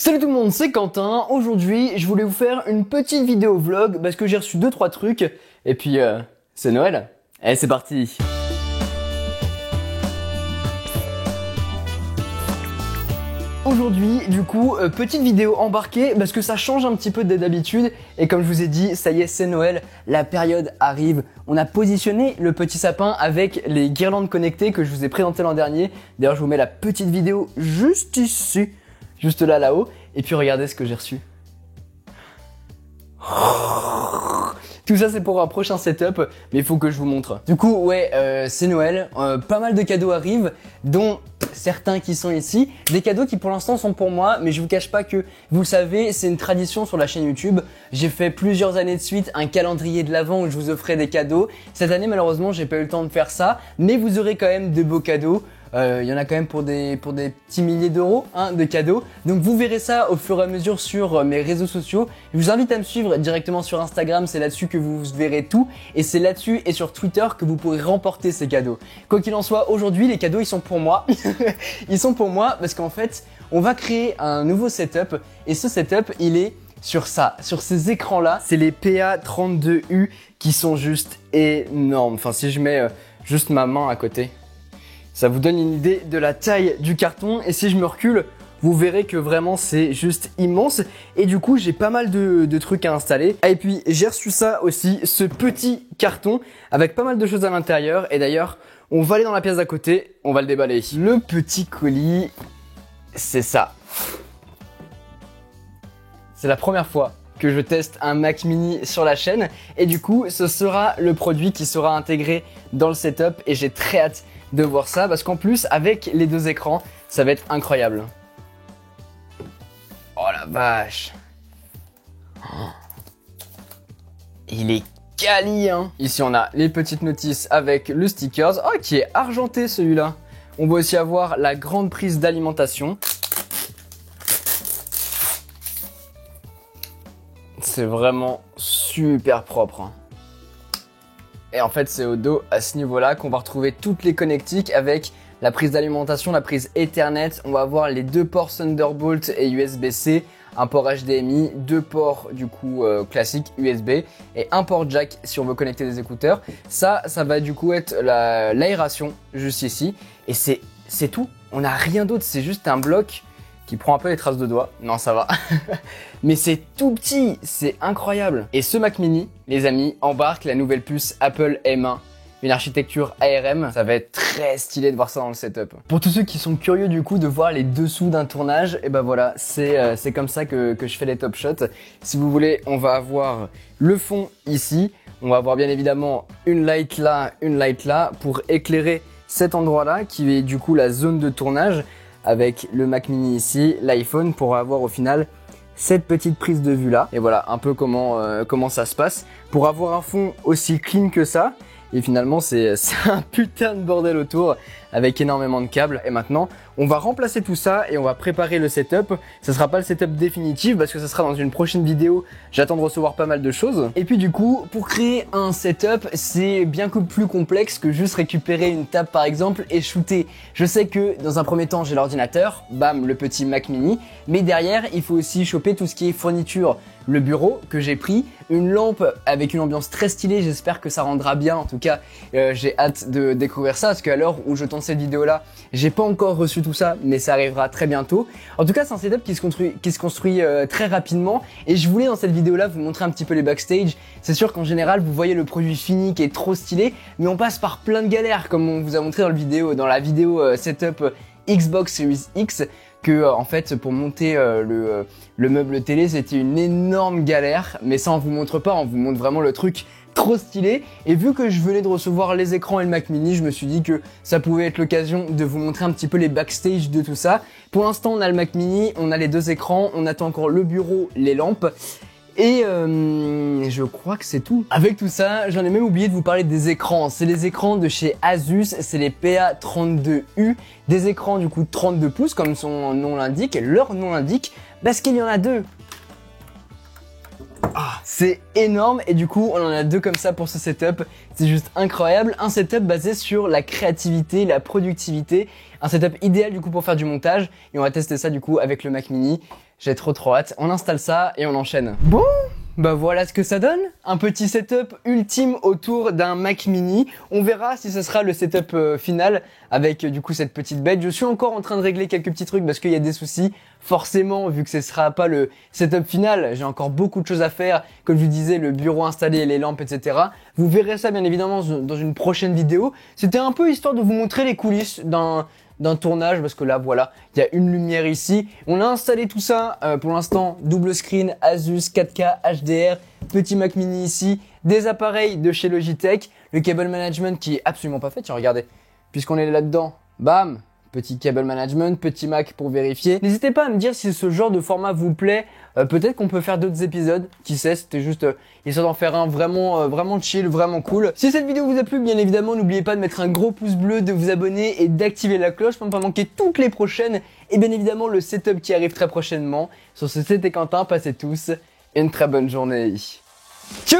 Salut tout le monde, c'est Quentin. Aujourd'hui, je voulais vous faire une petite vidéo vlog parce que j'ai reçu 2-3 trucs et puis c'est Noël. Allez, c'est parti. Aujourd'hui, du coup, petite vidéo embarquée parce que ça change un petit peu d'habitude et comme je vous ai dit, ça y est, c'est Noël, la période arrive. On a positionné le petit sapin avec les guirlandes connectées que je vous ai présentées l'an dernier. D'ailleurs, je vous mets la petite vidéo juste ici. Juste là-haut, et puis regardez ce que j'ai reçu. Tout ça c'est pour un prochain setup, mais il faut que je vous montre. Du coup, ouais, c'est Noël, pas mal de cadeaux arrivent, dont certains qui sont ici. Des cadeaux qui pour l'instant sont pour moi, mais je vous cache pas que, vous le savez, c'est une tradition sur la chaîne YouTube. J'ai fait plusieurs années de suite un calendrier de l'Avent où je vous offrais des cadeaux. Cette année, malheureusement, j'ai pas eu le temps de faire ça, mais vous aurez quand même de beaux cadeaux. Il y en a quand même pour des petits milliers d'euros de cadeaux. Donc vous verrez ça au fur et à mesure sur mes réseaux sociaux. Je vous invite à me suivre directement sur Instagram, c'est là-dessus que vous verrez tout. Et c'est là-dessus et sur Twitter que vous pourrez remporter ces cadeaux. Quoi qu'il en soit, aujourd'hui les cadeaux ils sont pour moi. Ils sont pour moi parce qu'en fait on va créer un nouveau setup. Et ce setup il est sur ça, sur ces écrans-là. C'est les PA32U qui sont juste énormes. Enfin si je mets juste ma main à côté, ça vous donne une idée de la taille du carton et si je me recule, vous verrez que vraiment c'est juste immense et du coup j'ai pas mal de trucs à installer. Ah, et puis j'ai reçu ça aussi, ce petit carton avec pas mal de choses à l'intérieur et d'ailleurs on va aller dans la pièce d'à côté, on va le déballer. Le petit colis, c'est ça. C'est la première fois que je teste un Mac Mini sur la chaîne et du coup ce sera le produit qui sera intégré dans le setup et j'ai très hâte de voir ça parce qu'en plus avec les deux écrans ça va être incroyable. Oh la vache, il est quali hein. Ici on a les petites notices avec le stickers, oh qui est argenté celui-là. On va aussi avoir la grande prise d'alimentation. C'est vraiment super propre hein. Et en fait, c'est au dos, à ce niveau-là, qu'on va retrouver toutes les connectiques avec la prise d'alimentation, la prise Ethernet. On va avoir les deux ports Thunderbolt et USB-C, un port HDMI, deux ports du coup classiques USB et un port jack si on veut connecter des écouteurs. Ça va du coup être l'aération juste ici. Et c'est tout. On n'a rien d'autre, c'est juste un bloc qui prend un peu les traces de doigts. Non, ça va. Mais c'est tout petit, c'est incroyable. Et ce Mac Mini, les amis, embarque la nouvelle puce Apple M1. Une architecture ARM, ça va être très stylé de voir ça dans le setup. Pour tous ceux qui sont curieux du coup de voir les dessous d'un tournage, et ben voilà, c'est comme ça que je fais les top shots. Si vous voulez, on va avoir le fond ici. On va avoir bien évidemment une light là pour éclairer cet endroit-là qui est du coup la zone de tournage. Avec le Mac Mini ici, l'iPhone pour avoir au final cette petite prise de vue là. Et voilà un peu comment ça se passe. Pour avoir un fond aussi clean que ça. Et finalement c'est un putain de bordel autour avec énormément de câbles. Et maintenant on va remplacer tout ça et on va préparer le setup. Ça sera pas le setup définitif parce que ça sera dans une prochaine vidéo. J'attends de recevoir pas mal de choses. Et puis du coup pour créer un setup c'est bien plus complexe que juste récupérer une table par exemple et shooter. Je sais que dans un premier temps j'ai l'ordinateur, bam le petit Mac Mini. Mais derrière il faut aussi choper tout ce qui est fourniture. Le bureau que j'ai pris, une lampe avec une ambiance très stylée, j'espère que ça rendra bien. En tout cas, j'ai hâte de découvrir ça parce qu'à l'heure où je tourne cette vidéo là, j'ai pas encore reçu tout ça, mais ça arrivera très bientôt. En tout cas, c'est un setup qui se construit très rapidement et je voulais dans cette vidéo là vous montrer un petit peu les backstage. C'est sûr qu'en général, vous voyez le produit fini qui est trop stylé, mais on passe par plein de galères comme on vous a montré dans la vidéo setup Xbox Series X. Que en fait pour monter le meuble télé c'était une énorme galère, mais ça on vous montre pas, on vous montre vraiment le truc trop stylé. Et vu que je venais de recevoir les écrans et le Mac Mini, je me suis dit que ça pouvait être l'occasion de vous montrer un petit peu les backstage de tout ça. Pour l'instant on a le Mac Mini, on a les deux écrans, on attend encore le bureau, les lampes. Et je crois que c'est tout. Avec tout ça, j'en ai même oublié de vous parler des écrans. C'est les écrans de chez Asus, c'est les PA32U. Des écrans du coup 32 pouces comme son nom l'indique, et leur nom l'indique, parce qu'il y en a deux. Ah, c'est énorme et du coup on en a deux comme ça pour ce setup, c'est juste incroyable. Un setup basé sur la créativité, la productivité, un setup idéal du coup pour faire du montage et on va tester ça du coup avec le Mac Mini. J'ai trop hâte. On installe ça et on enchaîne. Bon, bah voilà ce que ça donne. Un petit setup ultime autour d'un Mac mini. On verra si ce sera le setup final avec du coup cette petite bête. Je suis encore en train de régler quelques petits trucs parce qu'il y a des soucis. Forcément, vu que ce sera pas le setup final, j'ai encore beaucoup de choses à faire. Comme je vous disais, le bureau installé, les lampes, etc. Vous verrez ça bien évidemment dans une prochaine vidéo. C'était un peu histoire de vous montrer les coulisses d'un tournage parce que là voilà, il y a une lumière ici. On a installé tout ça pour l'instant, double screen, Asus, 4K, HDR, petit Mac mini ici, des appareils de chez Logitech, le cable management qui est absolument pas fait, tiens regardez, puisqu'on est là-dedans, bam, petit cable management, petit Mac pour vérifier. N'hésitez pas à me dire si ce genre de format vous plaît. Peut-être qu'on peut faire d'autres épisodes. Qui sait, c'était juste histoire d'en faire un vraiment chill, vraiment cool. Si cette vidéo vous a plu, bien évidemment, n'oubliez pas de mettre un gros pouce bleu, de vous abonner et d'activer la cloche pour ne pas manquer toutes les prochaines. Et bien évidemment, le setup qui arrive très prochainement. Sur ce, c'était Quentin. Passez tous une très bonne journée. Tchou!